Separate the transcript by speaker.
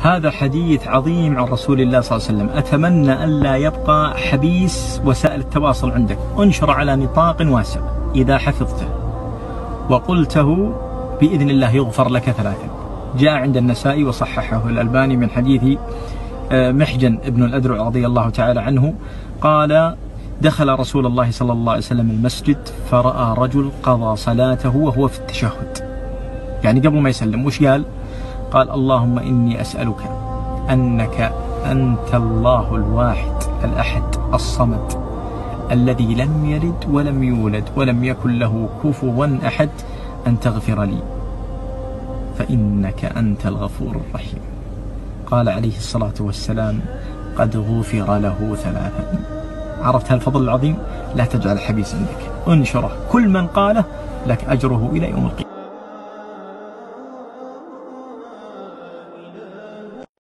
Speaker 1: هذا حديث عظيم عن رسول الله صلى الله عليه وسلم. أتمنى ألا يبقى حبيس وسائل التواصل عندك، انشر على نطاق واسع إذا حفظته وقلته بإذن الله يغفر لك ثلاثا. جاء عند النسائي وصححه الألباني من حديث محجن ابن الأدرع رضي الله تعالى عنه قال: دخل رسول الله صلى الله عليه وسلم المسجد فرأى رجل قضى صلاته وهو في التشهد، يعني قبل ما يسلم وش قال؟ قال: اللهم إني أسألك أنك أنت الله الواحد الأحد الصمد الذي لم يلد ولم يولد ولم يكن له كفوا أحد أن تغفر لي فإنك أنت الغفور الرحيم. قال عليه الصلاة والسلام: قد غفر له ثلاثا. عرفت هالفضل العظيم؟ لا تجعل حبيس عندك، انشره، كل من قاله لك أجره إلى يوم القيامة.